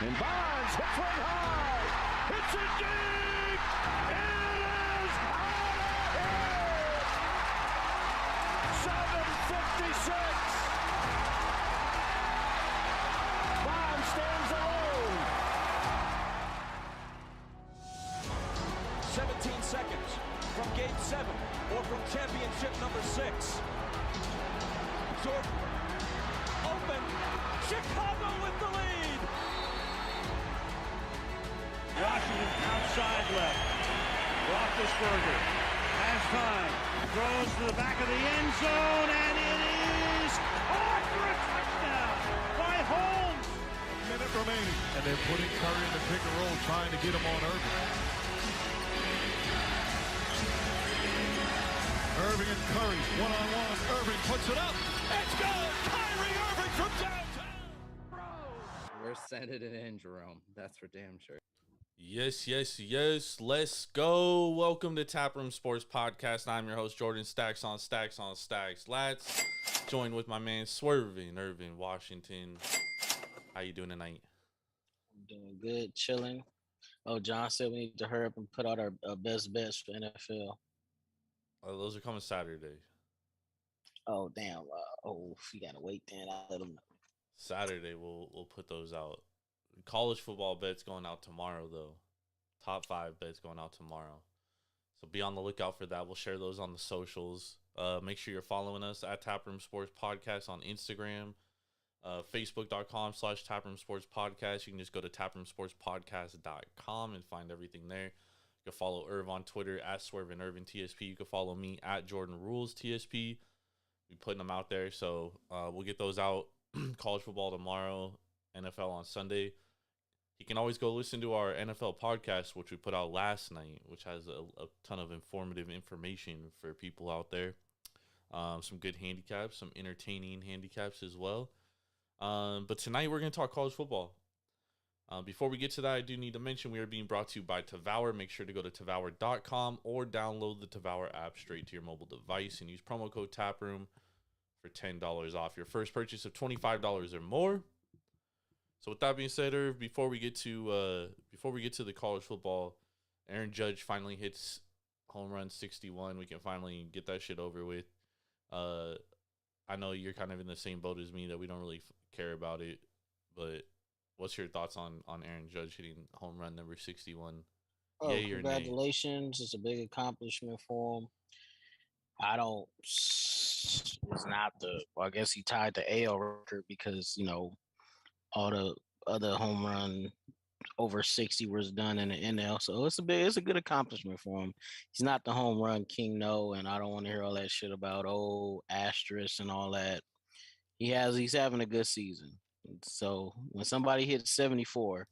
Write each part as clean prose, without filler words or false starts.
And Bonds hits one high. It's a deep. It is out of here. 7:56. Bonds stands alone. 17 seconds from Game 7 or from championship number 6. Jordan open. Chicago with the lead. Washington outside left. Roethlisberger has time. Throws to the back of the end zone, and it is caught for a touchdown by Holmes. Minute remaining, and they're putting Curry in the pick and roll, trying to get him on Ervin. Ervin and Curry, one-on-one. Ervin puts it up. It's good. Kyrie Irving from downtown. We're sending it in, Jerome. That's for damn sure. Yes. Let's go. Welcome to Taproom Sports Podcast. I'm your host, Jordan. Stacks on stacks on stacks. Let's join with my man, Ervin, Washington. How you doing tonight? I'm doing good, chilling. Oh, John said we need to hurry up and put out our best bets for NFL. Those are coming Saturday. Oh, damn. You got to wait then. I'll let them know. Saturday, we'll put those out. College football bets going out tomorrow, though. Top 5 bets going out tomorrow. So be on the lookout for that. We'll share those on the socials. Make sure you're following us at Taproom Sports Podcast on Instagram, Facebook.com/Taproom Sports Podcast. You can just go to taproomsportspodcast.com and find everything there. You can follow Irv on Twitter at Swervin Irvin TSP. You can follow me at Jordan Rules TSP. We're putting them out there. So we'll get those out. College football tomorrow, NFL on Sunday. You can always go listen to our NFL podcast, which we put out last night, which has a ton of informative information for people out there. Some good handicaps, some entertaining handicaps as well. But tonight we're going to talk college football. Before we get to that, I do need to mention we are being brought to you by Tavour. Make sure to go to Tavour.com or download the Tavour app straight to your mobile device and use promo code TAPROOM for $10 off your first purchase of $25 or more. So with that being said, Irv, before we get to the college football, Aaron Judge finally hits home run 61. We can finally get that shit over with. I know you're kind of in the same boat as me that we don't really care about it, but what's your thoughts on Aaron Judge hitting home run number 61? Oh, congratulations. It's a big accomplishment for him. I guess he tied the AL record because, all the other home run over 60 was done in the NL. So it's a good accomplishment for him. He's not the home run king, no, and I don't want to hear all that shit about asterisk and all that. He's having a good season. So when somebody hits 74,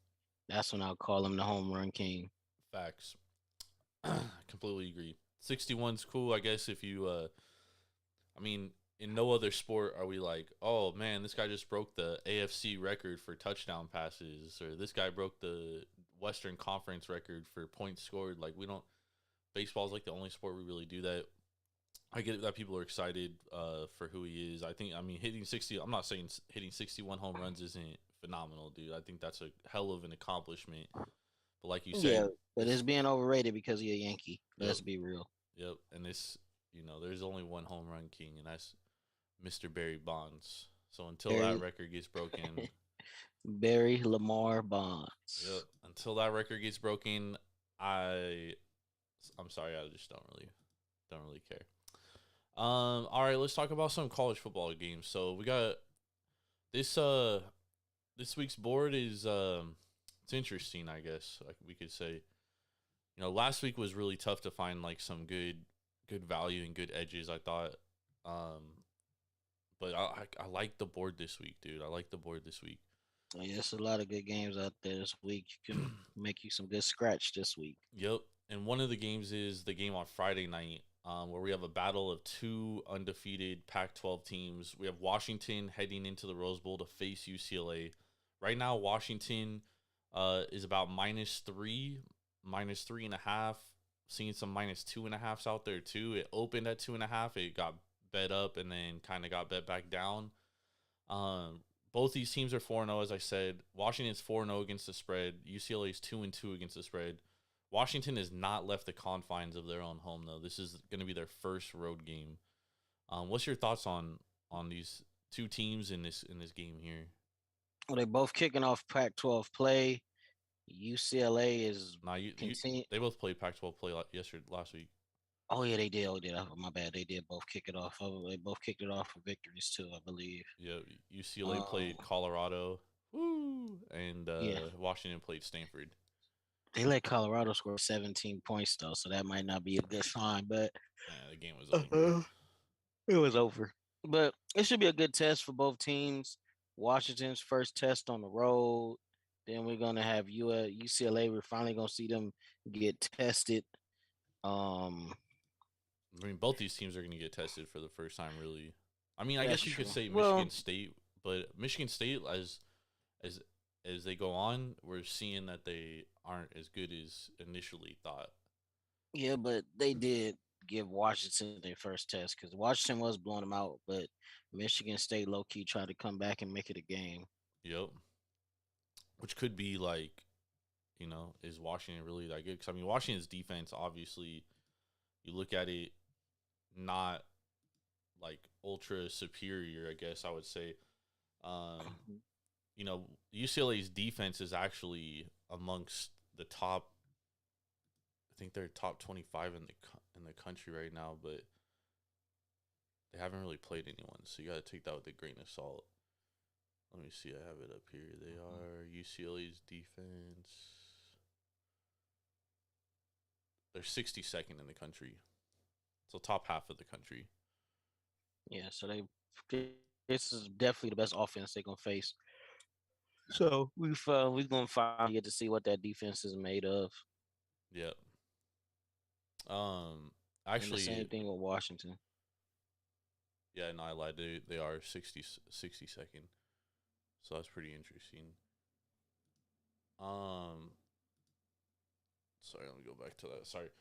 that's when I'll call him the home run king. Facts. I completely agree. 61's cool, I guess, if you in no other sport are we like, oh man, this guy just broke the AFC record for touchdown passes, or this guy broke the Western Conference record for points scored. Like, baseball's like the only sport we really do that. I get that people are excited for who he is. Hitting 60, I'm not saying hitting 61 home runs isn't phenomenal, dude. I think that's a hell of an accomplishment. But like you said, yeah, but it's being overrated because he's a Yankee. Let's be real. Yep, and there's only one home run king, and that's Mr. Barry Bonds. So until that record gets broken, Barry Lamar Bonds. Yep. Until that record gets broken, I'm sorry, I just don't really care. All right, let's talk about some college football games. So we got this week's board is it's interesting, I guess, like we could say. Last week was really tough to find like some good value and good edges, I thought. But I like the board this week, dude. I like the board this week. Yeah, there's a lot of good games out there this week. You can make you some good scratch this week. Yep. And one of the games is the game on Friday night, where we have a battle of two undefeated Pac-12 teams. We have Washington heading into the Rose Bowl to face UCLA. Right now, Washington is about -3, -3.5. Seeing some -2.5s out there too. It opened at 2.5. It got bet up and then kind of got bet back down. Both Both these teams are 4-0, as I said. Washington's 4-0 against the spread. UCLA's 2-2 against the spread. Washington has not left the confines of their own home, though. This is going to be their first road game. What's your thoughts on these two teams in this game here? Well, they both kicking off Pac-12 play. UCLA is they both played Pac-12 play last week. Oh yeah, they did. Oh, did. My bad. They did both kick it off. They both kicked it off for victories too, I believe. Yeah, UCLA played Colorado. Woo! And Washington played Stanford. They let Colorado score 17 points though, so that might not be a good sign. But the game was over. It was over. But it should be a good test for both teams. Washington's first test on the road. Then we're gonna have UCLA. We're finally gonna see them get tested. I mean, both these teams are going to get tested for the first time, really. I mean, I guess you could say Michigan State, but Michigan State, as they go on, we're seeing that they aren't as good as initially thought. Yeah, but they did give Washington their first test because Washington was blowing them out, but Michigan State low-key tried to come back and make it a game. Yep. Which could be like, is Washington really that good? Because, I mean, Washington's defense, obviously, you look at it, not like ultra superior, I guess I would say. UCLA's defense is actually amongst the top. I think they're top 25 in the country right now, but they haven't really played anyone, so you got to take that with a grain of salt. Let me see. I have it up here. They are UCLA's defense. They're 62nd in the country. So top half of the country. Yeah, so this is definitely the best offense they're gonna face. So we're gonna finally get to see what that defense is made of. Yep. Actually, and the same thing with Washington. Yeah, no, I lied. They are 62nd. So that's pretty interesting. Sorry, let me go back to that. Sorry.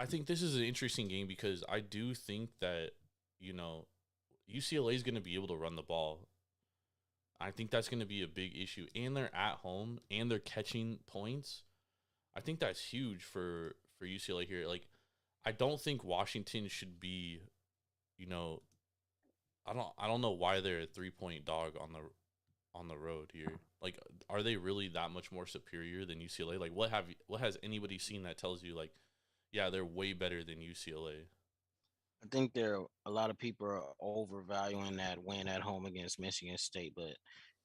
I think this is an interesting game because I do think that, UCLA is going to be able to run the ball. I think that's going to be a big issue. And they're at home and they're catching points. I think that's huge for UCLA here. Like, I don't think Washington should be, I don't know why they're a 3-point dog on the road here. Like, are they really that much more superior than UCLA? Like, what has anybody seen that tells you, like, yeah, they're way better than UCLA? I think a lot of people are overvaluing that win at home against Michigan State, but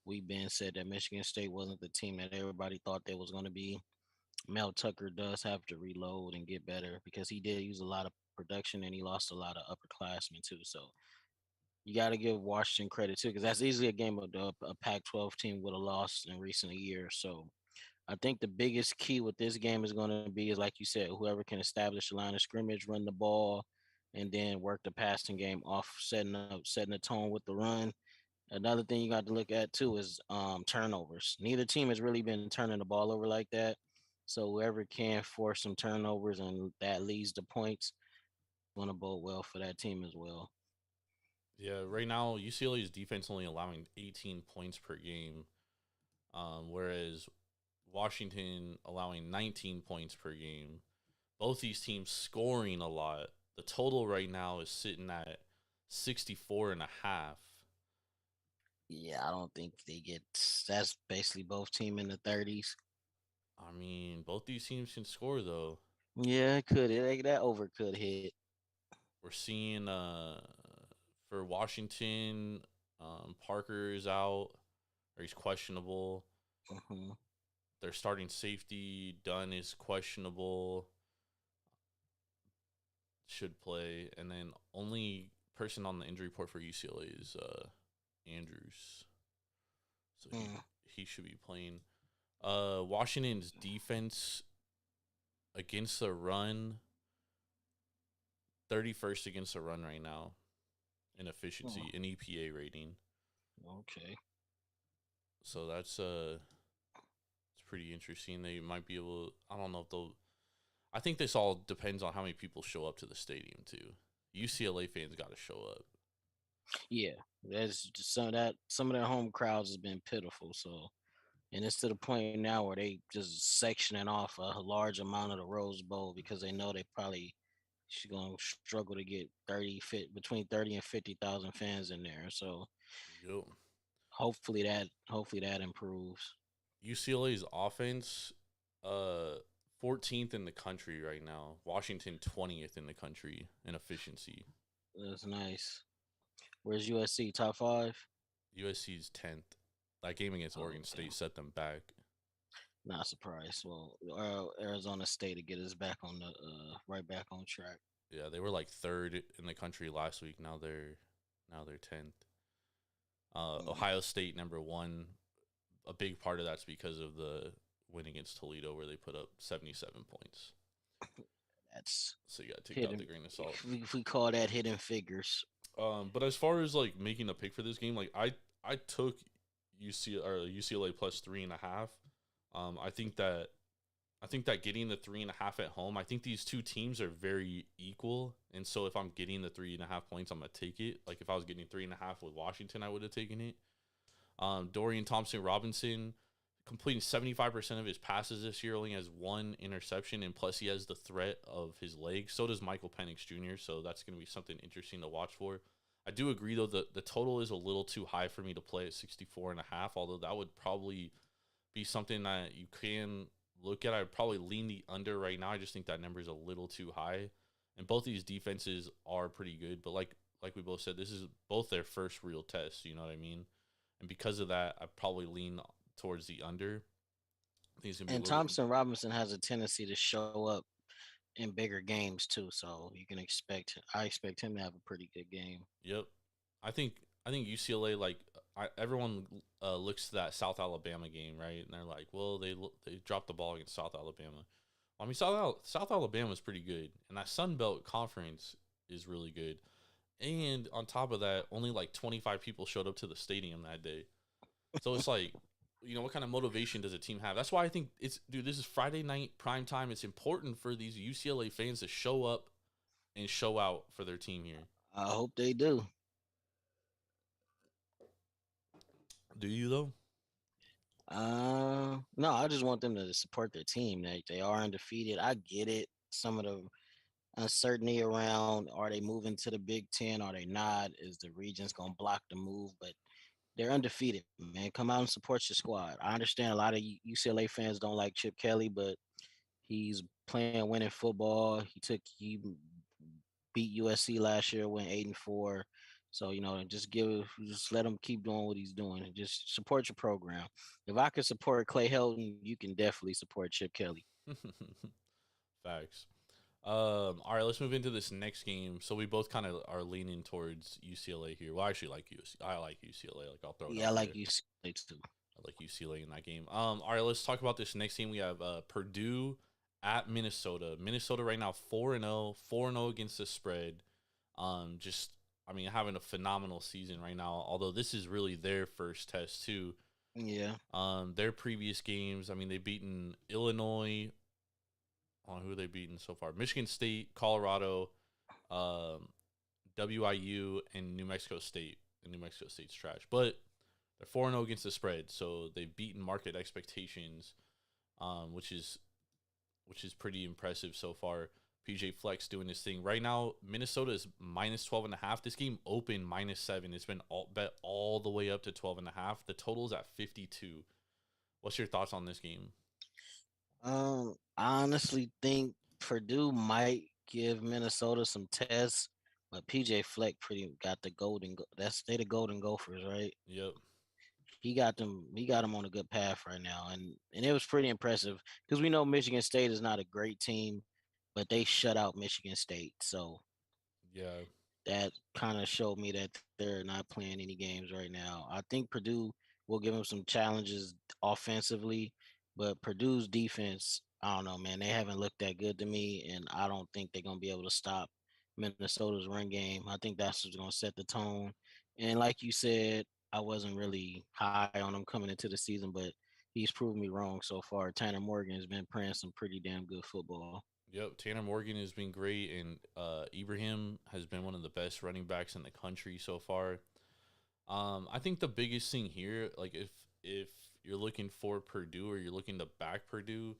we've been said that Michigan State wasn't the team that everybody thought they was going to be. Mel Tucker does have to reload and get better because he did use a lot of production and he lost a lot of upperclassmen too. So you got to give Washington credit too, because that's easily a game of a Pac-12 team would have lost in recent years. So I think the biggest key with this game is going to be, is like you said, whoever can establish a line of scrimmage, run the ball, and then work the passing game off, setting the tone with the run. Another thing you got to look at too is turnovers. Neither team has really been turning the ball over like that. So whoever can force some turnovers and that leads to points, going to bode well for that team as well. Yeah, right now UCLA's defense only allowing 18 points per game, whereas Washington allowing 19 points per game. Both these teams scoring a lot. The total right now is sitting at 64.5. Yeah, I don't think they get. That's basically both team in the 30s. I mean, both these teams can score though. Yeah, it could. That over could hit. We're seeing for Washington, Parker is out, or he's questionable. Mm-hmm. Their starting safety, Dunn, is questionable. Should play. And then only person on the injury report for UCLA is Andrews. So he should be playing. Washington's defense against the run, 31st against the run right now in efficiency, in EPA rating. Okay. So that's it's pretty interesting. They might be able, I don't know if they'll, I think this all depends on how many people show up to the stadium too. UCLA fans got to show up. Yeah, that's just some of their home crowds has been pitiful. So, and it's to the point now where they just sectioning off a large amount of the Rose Bowl because they know they probably gonna struggle to get between 30 and 50,000 fans in there. So Yo, hopefully that improves. UCLA's offense, uh, 14th in the country right now. Washington 20th in the country in efficiency. That's nice. Where's USC top five? USC's 10th. That game against Oh, Oregon okay. State set them back. Not surprised. Well, Arizona State to get us back on the right back on track. Yeah, they were like third in the country last week. Now they're 10th. Mm, Ohio State number one. A big part of that's because of the win against Toledo where they put up 77 points. that's So you got to take that with hidden. a grain of salt. If we call that hidden figures. But as far as like making a pick for this game, like I took UCLA plus 3.5. I think that getting the 3.5 at home, I think these two teams are very equal, and so if I'm getting the 3.5 points, I'm gonna take it. Like if I was getting 3.5 with Washington, I would have taken it. Dorian Thompson Robinson completing 75% of his passes this year, only has one interception, and plus he has the threat of his legs. So does Michael Penix Jr., so that's going to be something interesting to watch for. I do agree, though, the total is a little too high for me to play at 64.5, although that would probably be something that you can look at. I'd probably lean the under right now. I just think that number is a little too high. And both these defenses are pretty good, but like we both said, this is both their first real test, you know what I mean? And because of that, I probably lean towards the under. I think it's gonna be a And little bit. Thompson Robinson has a tendency to show up in bigger games too, so you can expect. I expect him to have a pretty good game. Yep, I think UCLA everyone looks to that South Alabama game, right? And they're like, well, they dropped the ball against South Alabama. Well, I mean, South Alabama is pretty good, and that Sun Belt Conference is really good. And on top of that, only like 25 people showed up to the stadium that day. So it's like, what kind of motivation does a team have? That's why I think this is Friday night prime time. It's important for these UCLA fans to show up and show out for their team here. I hope they do. Do you though? No, I just want them to support their team. They are undefeated. I get it. Some of the uncertainty around are they moving to the Big Ten? Are they not? Is the regions gonna block the move? But they're undefeated, man. Come out and support your squad. I understand a lot of UCLA fans don't like Chip Kelly, but he's playing winning football. He beat USC last year, went 8-4. So just let him keep doing what he's doing and just support your program. If I could support Clay Helton, you can definitely support Chip Kelly. Facts. All right, let's move into this next game. So we both kind of are leaning towards UCLA here. Well, I actually like UCLA. I like UCLA. Like I'll throw it Yeah, I out like there. UCLA too. I like UCLA in that game. All right, let's talk about this next game. We have Purdue at Minnesota. Minnesota right now 4-0, 4-0 against the spread. Having a phenomenal season right now. Although this is really their first test too. Yeah. Their previous games, they've beaten Illinois. Who are they beaten so far? Michigan State, Colorado, WIU, and New Mexico State. And New Mexico State's trash, but they're 4-0 against the spread, so they've beaten market expectations, which is pretty impressive so far. PJ Flex doing this thing right now. Minnesota is minus 12.5. This game opened -7. It's been bet all the way up to 12.5. The total is at 52. What's your thoughts on this game? I honestly think Purdue might give Minnesota some tests, but PJ Fleck pretty got the they the Golden Gophers, right? Yep. He got them. He got them on a good path right now, and it was pretty impressive because we know Michigan State is not a great team, but they shut out Michigan State, so Yeah. that kind of showed me that they're not playing any games right now. I think Purdue will give them some challenges offensively, but Purdue's defense, I don't know, man. They haven't looked that good to me, and I don't think they're gonna be able to stop Minnesota's run game. I think that's what's gonna set the tone. And like you said, I wasn't really high on him coming into the season, but he's proven me wrong so far. Tanner Morgan has been playing some pretty damn good football. Yep, Tanner Morgan has been great, and Ibrahim has been one of the best running backs in the country so far. I think the biggest thing here, like if you're looking for Purdue or you're looking to back Purdue,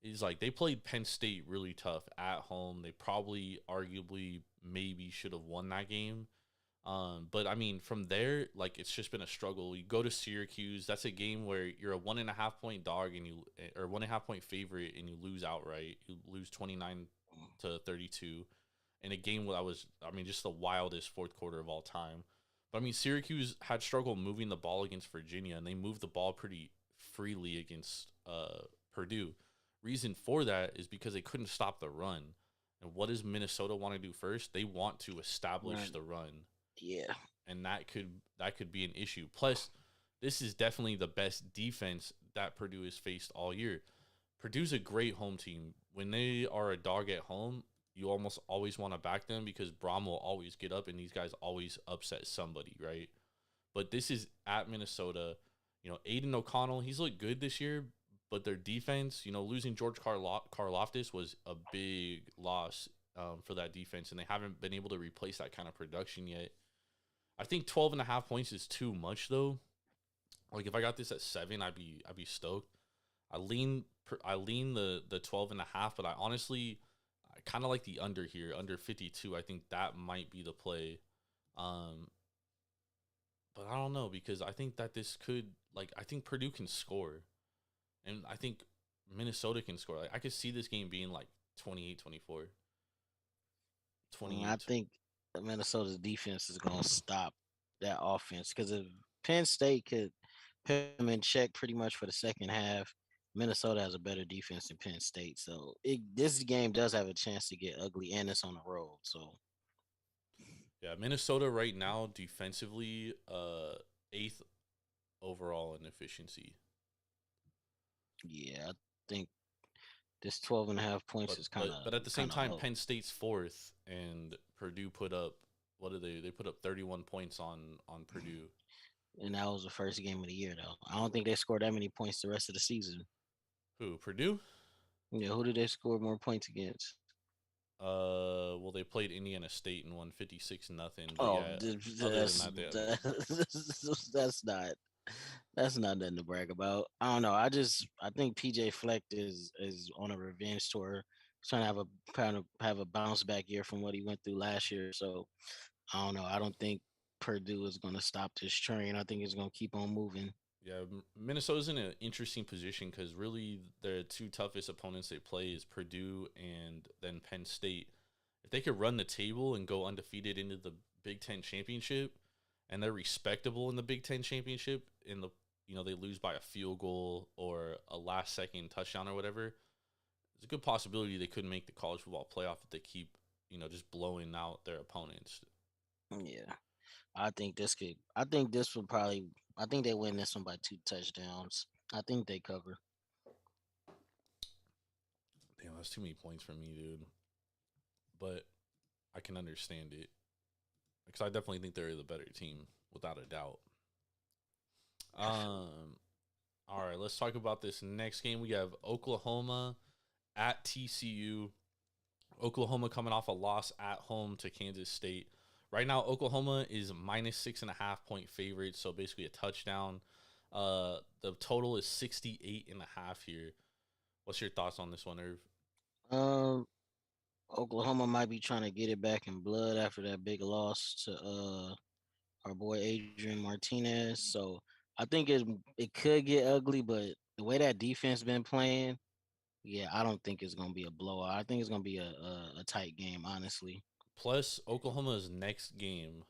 is like they played Penn State really tough at home. They probably, arguably, maybe should have won that game. But I mean, from there, like it's just been a struggle. You go to Syracuse, that's a game where you're a 1.5 point dog and or 1.5 point favorite and you lose outright. You lose 29-32 in a game that was, I mean, just the wildest fourth quarter of all time. But I mean, Syracuse had struggled moving the ball against Virginia, and they moved the ball pretty freely against Purdue. Reason for that is because they couldn't stop the run. And what does Minnesota want to do first? They want to establish the run. Yeah. And that could be an issue. Plus, this is definitely the best defense that Purdue has faced all year. Purdue's a great home team. When they are a dog at home, you almost always want to back them because Braum will always get up and these guys always upset somebody, right? But this is at Minnesota. You know, Aiden O'Connell, he's looked good this year, but their defense, you know, losing George Karlaftis was a big loss for that defense, and they haven't been able to replace that kind of production yet. I think 12.5 points is too much, though. Like, if I got this at 7, I'd be stoked. I lean the 12.5, but I kind of like the under here, under 52. I think that might be the play. But I don't know, because I think that this could, like, I think Purdue can score. And I think Minnesota can score. Like, I could see this game being like 28-24. I think Minnesota's defense is going to stop that offense, because if Penn State could put them in check pretty much for the second half, Minnesota has a better defense than Penn State. So this game does have a chance to get ugly, and it's on the road. So yeah, Minnesota right now defensively, 8th overall in efficiency. Yeah, I think this 12.5 points is kind of. But at the same time, low. Penn State's 4th, and Purdue put up, what did they put up 31 points on Purdue. And that was the first game of the year, though. I don't think they scored that many points the rest of the season. Who, Purdue? Yeah, who did they score more points against? Well, they played Indiana State and won 56-0. Oh, yeah, that's not nothing to brag about. I don't know. I think PJ Fleck is on a revenge tour. He's trying to have a bounce back year from what he went through last year. So I don't know. I don't think Purdue is going to stop this train. I think it's going to keep on moving. Yeah, Minnesota's in an interesting position because really the two toughest opponents they play is Purdue and then Penn State. If they could run the table and go undefeated into the Big Ten championship, and they're respectable in the Big Ten championship, they lose by a field goal or a last-second touchdown or whatever, there's a good possibility they could make the college football playoff if they keep, just blowing out their opponents. Yeah, I think they win this one by 2 touchdowns. I think they cover. Damn, that's too many points for me, dude. But I can understand it, because I definitely think they're the better team, without a doubt. All right, let's talk about this next game. We have Oklahoma at TCU. Oklahoma coming off a loss at home to Kansas State. Right now, Oklahoma is minus 6.5 point favorite, so basically a touchdown. The total is 68.5 here. What's your thoughts on this one, Irv? Oklahoma might be trying to get it back in blood after that big loss to our boy Adrian Martinez. So I think it could get ugly, but the way that defense been playing, yeah, I don't think it's gonna be a blowout. I think it's gonna be a tight game, honestly. Plus, Oklahoma's next game,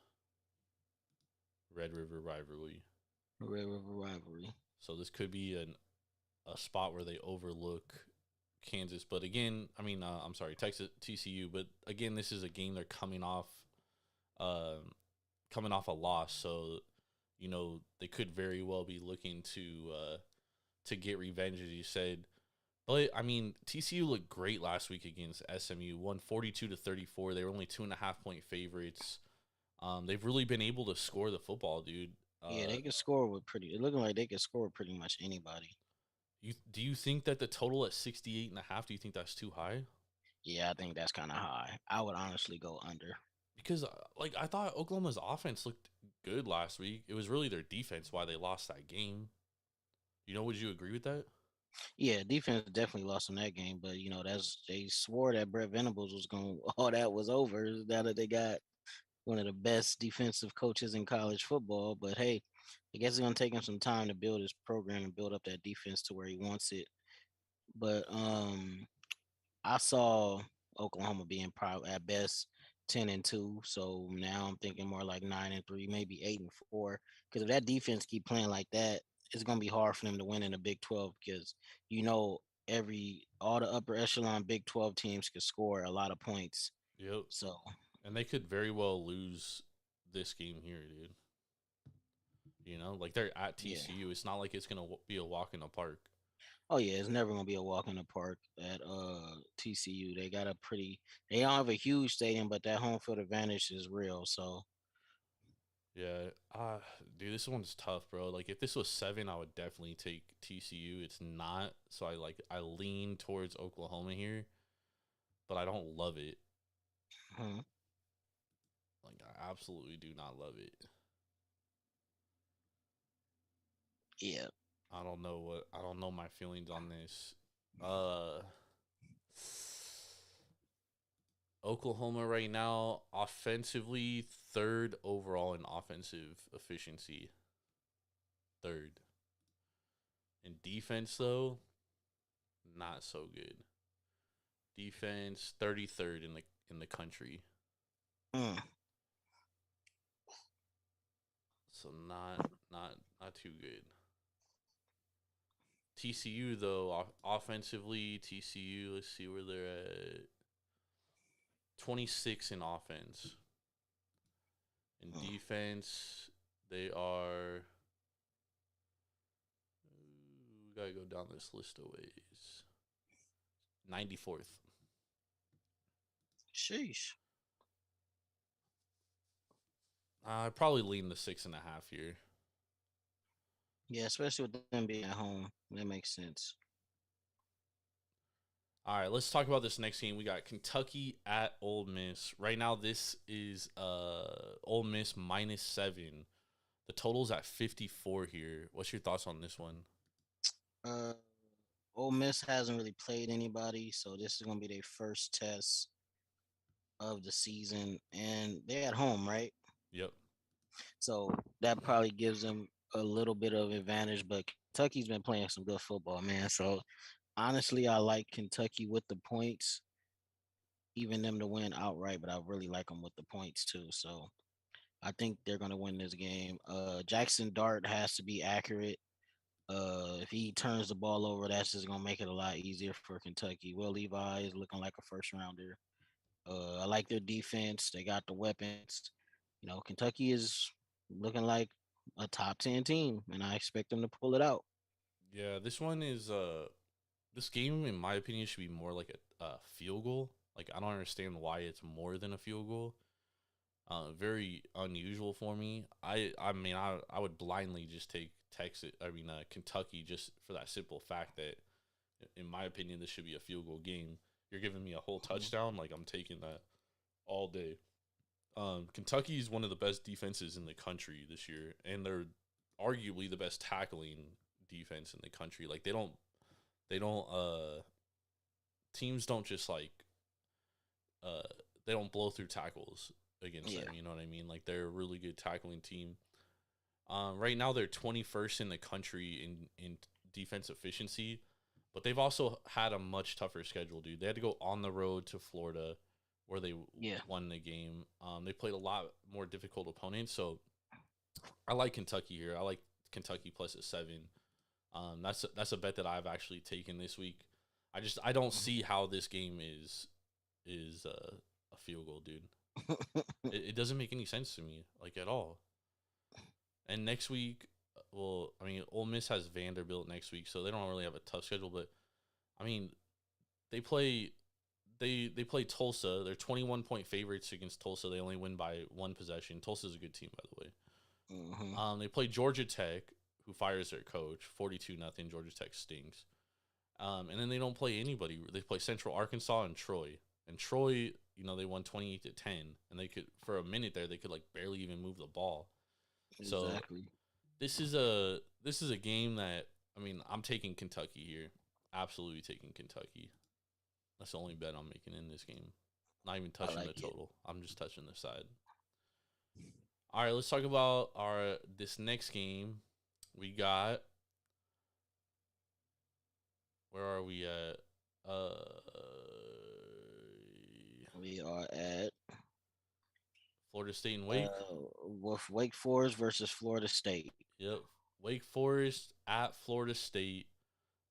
Red River rivalry. Red River rivalry. So this could be a spot where they overlook Kansas. But again, TCU. But again, this is a game they're coming off a loss. So, they could very well be looking to get revenge, as you said. But I mean, TCU looked great last week against SMU. Won 42-34. They were only 2.5 point favorites. They've really been able to score the football, dude. Yeah, they can score with It looking like they can score with pretty much anybody. Do you think that the total at 68.5? Do you think that's too high? Yeah, I think that's kind of high. I would honestly go under. Because like I thought Oklahoma's offense looked good last week. It was really their defense why they lost that game. Would you agree with that? Yeah, defense definitely lost in that game, but they swore that Brett Venables was going. All that was over. Now that they got one of the best defensive coaches in college football, but hey, I guess it's gonna take him some time to build his program and build up that defense to where he wants it. But I saw Oklahoma being probably at best 10-2. So now I'm thinking more like 9-3, maybe 8-4. Because if that defense keep playing like that, it's gonna be hard for them to win in the Big 12 because you know all the upper echelon Big 12 teams could score a lot of points. Yep. So And they could very well lose this game here, dude. Like they're at TCU. yeah. It's not like it's gonna be a walk in the park. Oh yeah, it's never gonna be a walk in the park at TCU. They don't have a huge stadium, but that home field advantage is real. So Yeah, dude, this one's tough, bro. Like, if this was 7, I would definitely take TCU. It's not, so I lean towards Oklahoma here, but I don't love it. mhm, Like, I absolutely do not love it. yeah. I don't know my feelings on this. Uh, Oklahoma right now, offensively, third overall in offensive efficiency. Third. In defense, though, not so good. Defense, 33rd in the country. Mm. So not too good. TCU though, offensively, TCU, let's see where they're at. 26 in offense. In defense, they are. We gotta go down this list of ways. 94th. Sheesh. I'd probably lean the 6.5 here. Yeah, especially with them being at home, that makes sense. All right, let's talk about this next game. We got Kentucky at Ole Miss. Right now, this is Ole Miss -7. The total's at 54 here. What's your thoughts on this one? Uh, Ole Miss hasn't really played anybody, so this is gonna be their first test of the season, and they're at home, right? Yep. So that probably gives them a little bit of advantage. But Kentucky's been playing some good football, man. So honestly, I like Kentucky with the points, even them to win outright. But I really like them with the points too. So I think they're gonna win this game. Jackson Dart has to be accurate. If he turns the ball over, that's just gonna make it a lot easier for Kentucky. Will Levi is looking like a first rounder. I like their defense. They got the weapons. Kentucky is looking like a top 10 team, and I expect them to pull it out. Yeah, this game, in my opinion, should be more like a field goal. Like, I don't understand why it's more than a field goal. Very unusual for me. I mean, I would blindly just take Kentucky just for that simple fact that, in my opinion, this should be a field goal game. You're giving me a whole touchdown, like I'm taking that all day. Kentucky is one of the best defenses in the country this year, and they're arguably the best tackling defense in the country. Like teams don't just they don't blow through tackles against them. You know what I mean? Like, they're a really good tackling team. Right now they're 21st in the country in defense efficiency, but they've also had a much tougher schedule, dude. They had to go on the road to Florida, where they won the game. They played a lot more difficult opponents, so I like Kentucky here. I like Kentucky plus a 7. That's a bet that I've actually taken this week. I don't see how this game is a field goal, dude. It doesn't make any sense to me, like, at all. And next week, well, I mean, Ole Miss has Vanderbilt next week, so they don't really have a tough schedule. But I mean, they play Tulsa. They're 21-point favorites against Tulsa. They only win by 1 possession. Tulsa's a good team, by the way. Mm-hmm. They play Georgia Tech, who fires their coach, 42-0. Georgia Tech stinks. And then they don't play anybody. They play Central Arkansas and Troy. And Troy, they won 28-10, and they could, for a minute there, they could like barely even move the ball. Exactly. So this is a game that, I'm taking Kentucky here. Absolutely taking Kentucky. That's the only bet I'm making in this game. Not even touching the total. I'm just touching the side. All right, let's talk about this next game. We got, where are we at? We are at Florida State and Wake. with Wake Forest versus Florida State. Yep. Wake Forest at Florida State.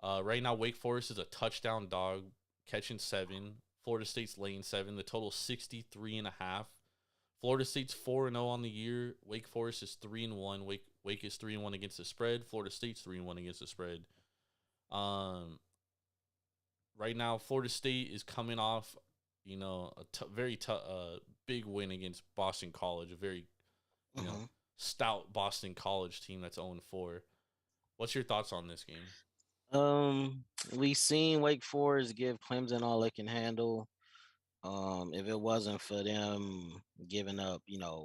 Right now, Wake Forest is a touchdown dog, catching 7. Florida State's laying 7. The total 63.5. Florida State's 4-0 on the year. Wake Forest is 3-1. Wake is 3-1 against the spread. Florida State's 3-1 against the spread. Right now, Florida State is coming off, a very big win against Boston College, a very, stout Boston College team that's 0-4. What's your thoughts on this game? We seen Wake Forest give Clemson all they can handle. If it wasn't for them giving up,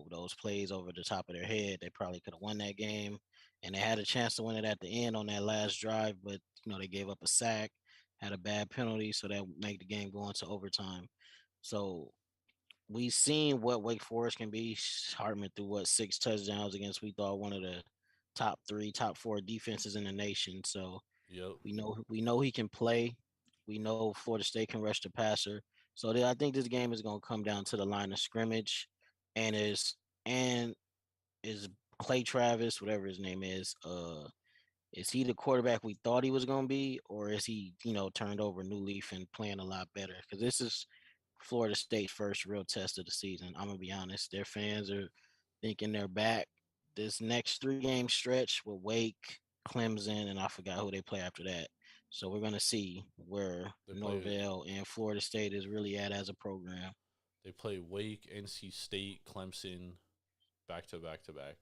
those plays over the top of their head, they probably could have won that game. And they had a chance to win it at the end on that last drive, but they gave up a sack, had a bad penalty, so that made the game go into overtime. So we seen what Wake Forest can be. Hartman threw 6 touchdowns against, we thought, one of the top 3, top 4 defenses in the nation. So yep. we know he can play. We know Florida State can rush the passer. So I think this game is going to come down to the line of scrimmage, and is Clay Travis, whatever his name is he the quarterback we thought he was going to be, or is he, turned over a new leaf and playing a lot better? Because this is Florida State's first real test of the season. I'm going to be honest. Their fans are thinking they're back. This next 3-game stretch with Wake, Clemson, and I forgot who they play after that. So we're going to see where Norvell and Florida State is really at as a program. They play Wake, NC State, Clemson, back to back to back.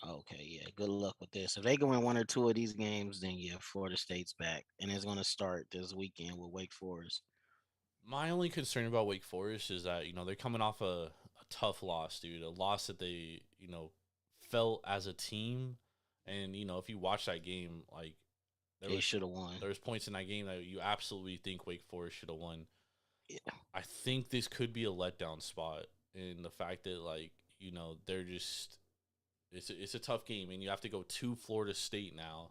Okay, yeah. Good luck with this. If they can win 1 or 2 of these games, then yeah, Florida State's back. And it's going to start this weekend with Wake Forest. My only concern about Wake Forest is that, they're coming off a tough loss, dude. A loss that they, felt as a team. And, if you watch that game, like, they should have won. There's points in that game that you absolutely think Wake Forest should have won. Yeah. I think this could be a letdown spot in the fact that, like, they're just – it's a tough game, and you have to go to Florida State now.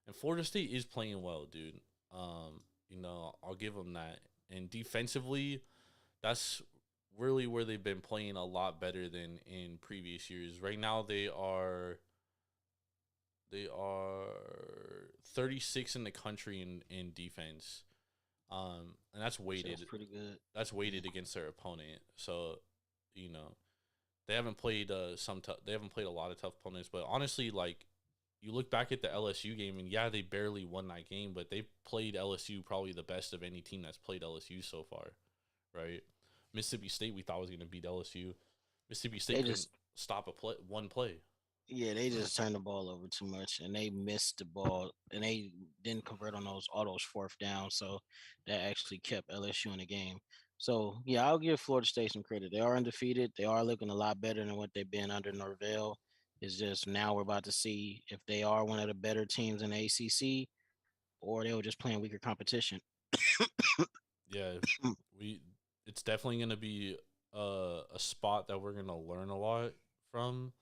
And Florida State is playing well, dude. I'll give them that. And defensively, that's really where they've been playing a lot better than in previous years. Right now, they are 36 in the country in defense, and that's weighted. Sounds pretty good. That's weighted against their opponent. So, they haven't played they haven't played a lot of tough opponents. But honestly, like, you look back at the LSU game, and yeah, they barely won that game, but they played LSU probably the best of any team that's played LSU so far, right? Mississippi State, we thought was going to beat LSU. Mississippi State couldn't stop one play. Yeah, they just turned the ball over too much, and they missed the ball, and they didn't convert on all those 4th downs, so that actually kept LSU in the game. So, yeah, I'll give Florida State some credit. They are undefeated. They are looking a lot better than what they've been under Norvell. It's just now we're about to see if they are one of the better teams in the ACC, or they were just playing weaker competition. Yeah, it's definitely going to be a spot that we're going to learn a lot from.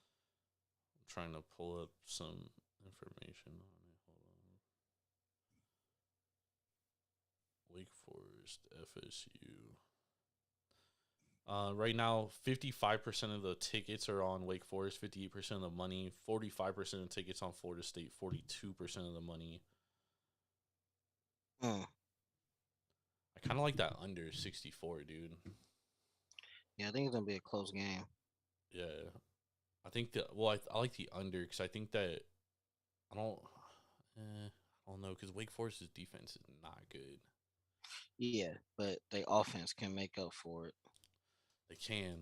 I'm trying to pull up some information on it. Hold on. Wake Forest, FSU. Right now, 55% of the tickets are on Wake Forest, 58% of the money, 45% of the tickets on Florida State, 42% of the money. I kind of like that under 64, dude. Yeah, I think it's going to be a close game. Yeah. I think I like the under because I think that I don't know because Wake Forest's defense is not good. Yeah, but their offense can make up for it. They can.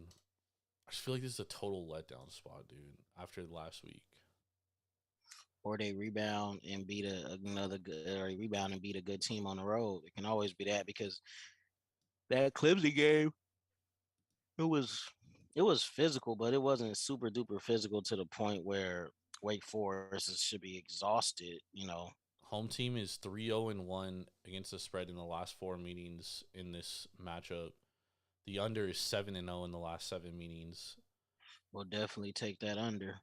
I just feel like this is a total letdown spot, dude, after last week. Or they rebound and beat a good team on the road. It can always be that because that Clemson game, it was it was physical, but it wasn't super duper physical to the point where Wake Forest should be exhausted. Home team is 3-0-1 against the spread in the last 4 meetings in this matchup. The under is 7-0 in the last 7 meetings. We'll definitely take that under.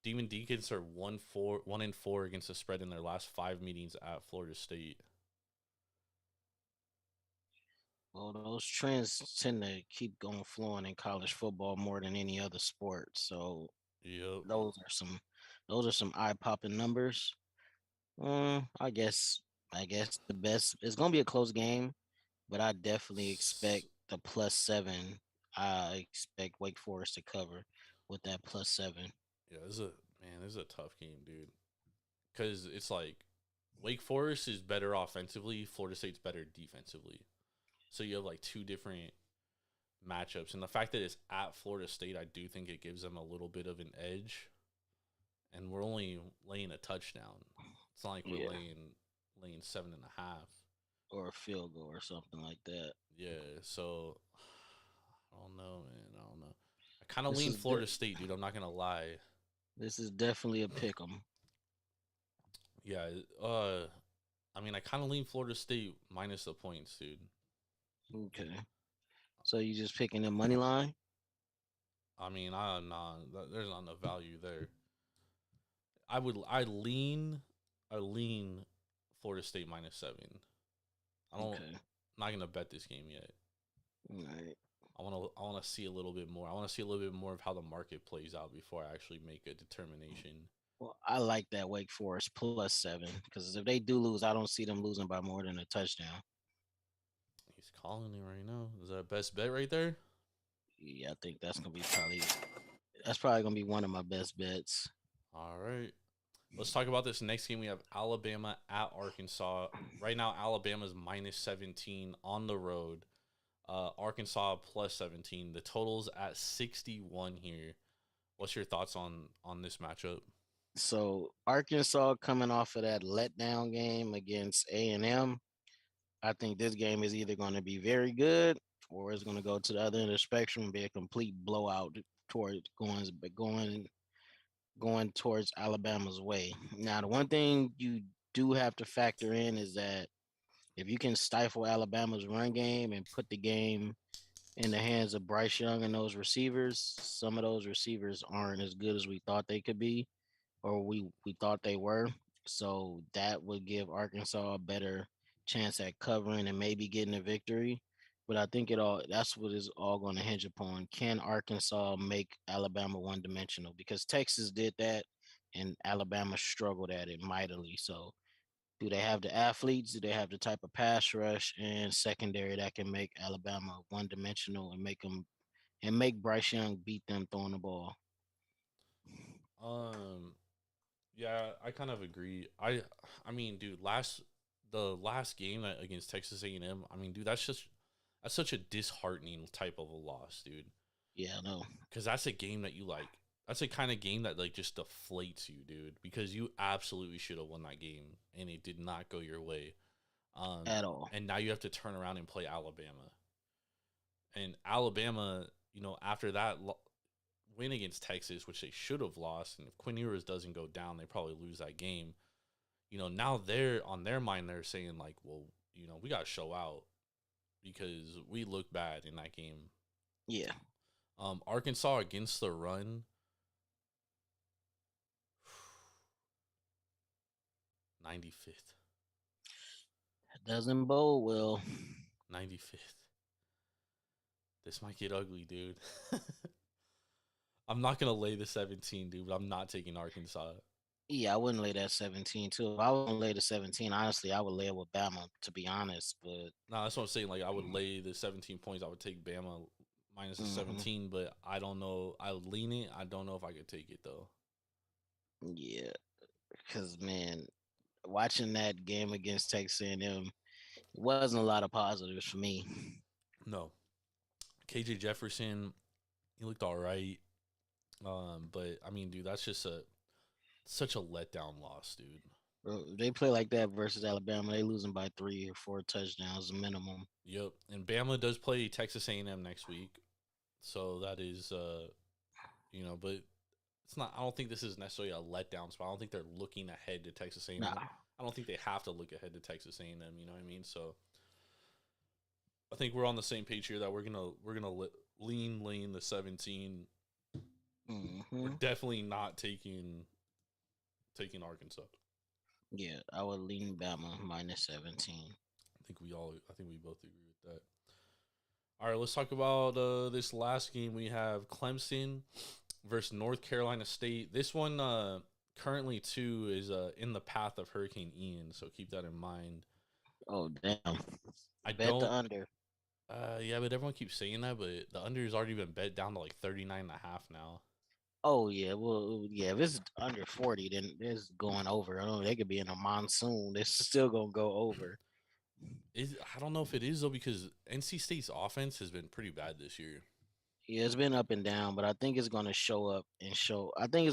Demon Deacons are 1-4 against the spread in their last 5 meetings at Florida State. Well, those trends tend to keep going flowing in college football more than any other sport. So Yep. those are some eye popping numbers. I guess the best. It's gonna be a close game, but I definitely expect the +7. I expect Wake Forest to cover with that +7. Yeah, this is a tough game, dude. Because it's like Wake Forest is better offensively, Florida State's better defensively. So you have like 2 different matchups, and the fact that it's at Florida State, I do think it gives them a little bit of an edge. And we're only laying a touchdown. It's not like we're laying 7.5 or a field goal or something like that. Yeah, so I don't know, man. I don't know. I kind of lean Florida State, dude. I'm not gonna lie. This is definitely a pick 'em. Yeah, I mean, I kind of lean Florida State minus the points, dude. Okay. So you just picking the money line? I mean, there's not enough value there. I lean Florida State -7. I'm not gonna bet this game yet. All right. I want to see a little bit more. I want to see a little bit more of how the market plays out before I actually make a determination. Well, I like that Wake Forest +7 because if they do lose, I don't see them losing by more than a touchdown. He's calling it right now. Is that a best bet right there? Yeah, I think that's probably gonna be one of my best bets. All right. Let's talk about this next game. We have Alabama at Arkansas. Right now, Alabama's -17 on the road. Arkansas +17. The total's at 61 here. What's your thoughts on this matchup? So Arkansas coming off of that letdown game against A&M, I think this game is either going to be very good or it's going to go to the other end of the spectrum and be a complete blowout towards going towards Alabama's way. Now, the one thing you do have to factor in is that if you can stifle Alabama's run game and put the game in the hands of Bryce Young and those receivers, some of those receivers aren't as good as we thought they could be or we thought they were. So that would give Arkansas a better chance at covering and maybe getting a victory. But I think that's what it's all going to hinge upon. Can Arkansas make Alabama one-dimensional? Because Texas did that and Alabama struggled at it mightily. So do they have the athletes? Do they have the type of pass rush and secondary that can make Alabama one-dimensional and make Bryce Young beat them throwing the ball? Yeah, I kind of agree. I mean, dude, the last game against Texas A&M, I mean, dude, that's such a disheartening type of a loss, dude. Yeah, I know. Because that's a game that you like. That's the kind of game that like just deflates you, dude. Because you absolutely should have won that game, and it did not go your way at all. And now you have to turn around and play Alabama. And Alabama, after that win against Texas, which they should have lost, and if Quinn Ewers doesn't go down, they probably lose that game. Now they're on their mind. They're saying like, well, we got to show out because we look bad in that game. Yeah. Arkansas against the run. 95th. That doesn't bode well. 95th. This might get ugly, dude. I'm not going to lay the 17, dude, but I'm not taking Arkansas. Yeah, I wouldn't lay that 17, too. If I wouldn't lay the 17, honestly, I would lay it with Bama, to be honest. But no, that's what I'm saying. Like, I would lay the 17 points. I would take Bama minus the 17, but I don't know. I would lean it. I don't know if I could take it, though. Yeah, because, man, watching that game against Texas A&M wasn't a lot of positives for me. No. KJ Jefferson, he looked all right. But, I mean, dude, that's just such a letdown loss, dude. Bro, if they play like that versus Alabama, they losing by 3 or 4 touchdowns minimum. Yep. And Bama does play Texas A&M next week. So that is, but it's not, I don't think this is necessarily a letdown spot. I don't think they're looking ahead to Texas A&M. Nah. I don't think they have to look ahead to Texas A&M, you know what I mean? So I think we're on the same page here that we're going to lean the 17. Mm-hmm. We're definitely not taking Arkansas. Yeah, I would lean Bama minus 17. I think we both agree with that. All right, let's talk about this last game. We have Clemson versus North Carolina State. This one currently too is in the path of Hurricane Ian, so keep that in mind. Oh damn! I bet don't. the under. Yeah, but everyone keeps saying that, but the under has already been bet down to like 39.5 now. Oh yeah, well yeah. If it's under 40, then it's going over. I don't know. They could be in a monsoon. It's still gonna go over. I don't know if it is though, because NC State's offense has been pretty bad this year. Yeah, it's been up and down, but I think it's gonna show up and show. I think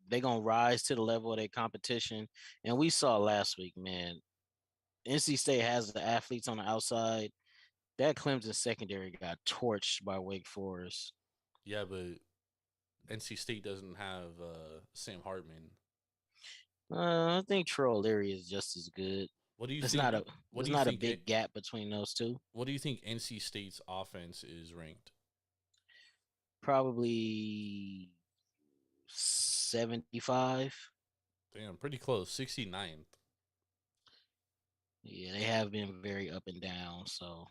they're gonna rise to the level of their competition. And we saw last week, man. NC State has the athletes on the outside. That Clemson secondary got torched by Wake Forest. Yeah, but NC State doesn't have Sam Hartman. I think Troll Leary is just as good. What do you It's think? not a big gap between those two. What do you think NC State's offense is ranked? Probably 75. Damn, pretty close. 69th. Yeah, they have been very up and down. So,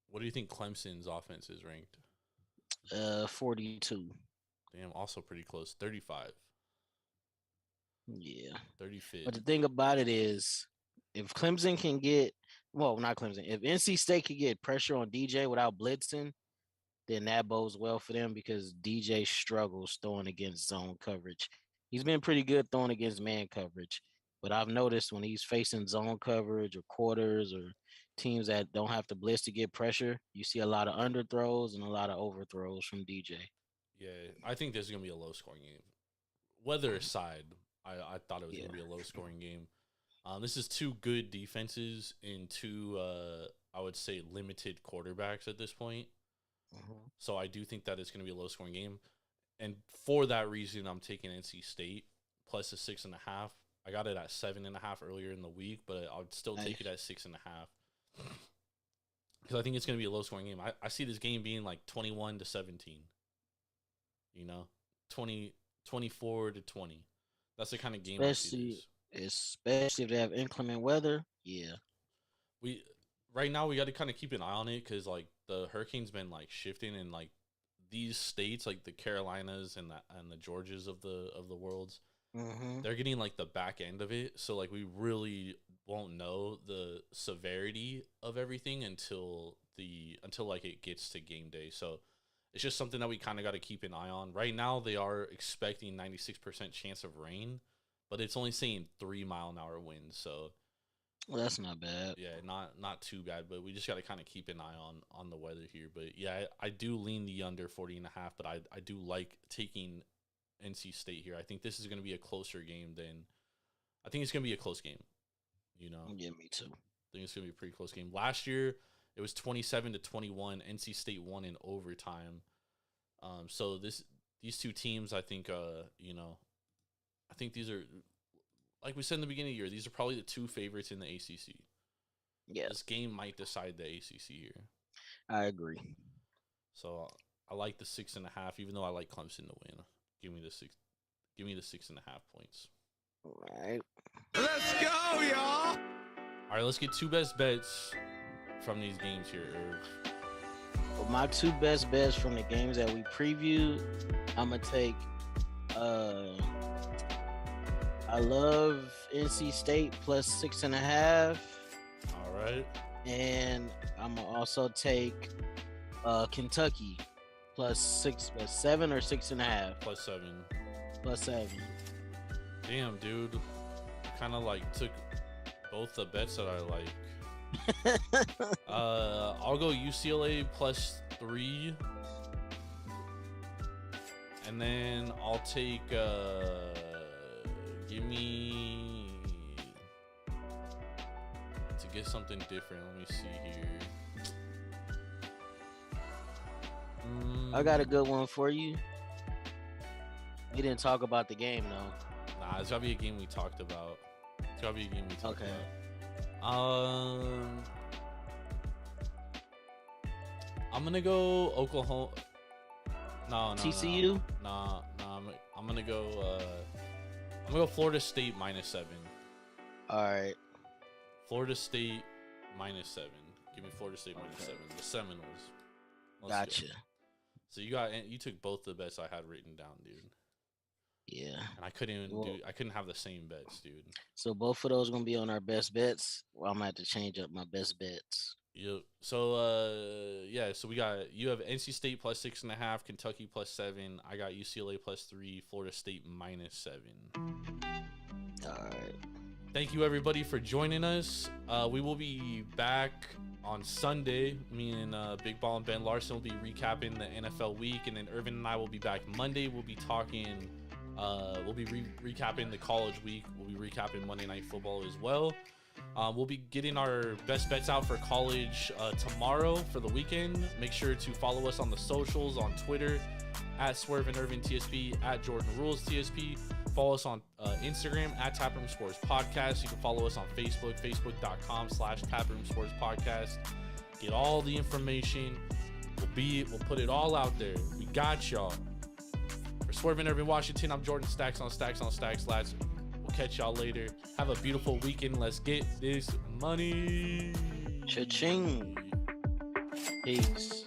What do you think Clemson's offense is ranked? 42. Damn, also pretty close. 35. Yeah. 35. But the thing about it is, if Clemson can get, well, not Clemson, if NC State can get pressure on DJ without blitzing, then that bodes well for them because DJ struggles throwing against zone coverage. He's been pretty good throwing against man coverage, but I've noticed when he's facing zone coverage or quarters or teams that don't have to blitz to get pressure, you see a lot of underthrows and a lot of overthrows from DJ. Yeah, I think this is going to be a low-scoring game. Weather aside, I thought it was going to be a low-scoring game. This is two good defenses and two, I would say, limited quarterbacks at this point. Mm-hmm. So I do think that it's going to be a low-scoring game. And for that reason, I'm taking NC State plus a 6.5. I got it at 7.5 earlier in the week, but I'll still take it at 6.5. Because I think it's going to be a low-scoring game. I see this game being like 21-17. 24-20. That's the kind of game I see this. Especially if they have inclement weather. Yeah. Right now we got to kind of keep an eye on it because like the hurricane's been like shifting and like these states like the Carolinas and the Georgias of the worlds, they're getting like the back end of it. So like we really won't know the severity of everything until like it gets to game day. So it's just something that we kind of got to keep an eye on. Right now they are expecting 96% chance of rain, but it's only saying 3-mile-an-hour winds. So well, that's not bad. yeah, not too bad, but we just got to kind of keep an eye on the weather here. But yeah, I do lean the under 40.5, but I do like taking NC State here. I think this is going to be a closer game I think it's going to be a close game. Yeah, me too. I think it's going to be a pretty close game. Last year, it was 27-21. NC State won in overtime. So these two teams, I think, I think these are, like we said in the beginning of the year, these are probably the two favorites in the ACC. Yeah, this game might decide the ACC here. I agree. So I like the 6.5, even though I like Clemson to win. Give me the 6. Give me the 6.5 points. All right. Let's go, y'all. All right, let's get two best bets from these games here, Irv. Well, my two best bets from the games that we previewed, I'm gonna take. I love NC State plus 6.5. All right. And I'm gonna also take Kentucky plus 7 or 6.5. Plus 7. Plus 7. Damn, dude. Kind of like took both the bets that I like. I'll go UCLA plus 3. And then I'll take give me get something different. Let me see here. I got a good one for you. We didn't talk about the game though. Nah, it's gotta be a game we talked about. It's gotta be a game we talked Okay. about. I'm gonna go Oklahoma. No. TCU? Nah. I'm gonna go. I'm gonna go Florida State -7. All right. Florida State -7. Give me Florida State -7. The Seminoles. Let's Gotcha. go. So you took both the bets I had written down, dude. Yeah. And I couldn't have the same bets, dude. So both of those gonna be on our best bets. Well, I'm gonna have to change up my best bets. Yep. So so you have NC State +6.5, Kentucky +7. I got UCLA +3, Florida State -7. All right. Thank you everybody for joining us. We will be back on Sunday. Me and Big Ball and Ben Larson will be recapping the NFL week, and then Ervin and I will be back Monday. We'll be talking. We'll be recapping the college week. We'll be recapping Monday Night Football as well. We'll be getting our best bets out for college tomorrow for the weekend. Make sure to follow us on the socials on Twitter at Swerve and Ervin TSP, at Jordan Rules TSP. Follow us on Instagram at Taproom Sports Podcast. You can follow us on Facebook, facebook.com/Taproom Sports Podcast. Get all the information. We'll put it all out there. We got y'all. For Swerve and Ervin Washington, I'm Jordan Stacks on Stacks on Stacks. Lads, we'll catch y'all later. Have a beautiful weekend. Let's get this money. Cha-ching. Peace.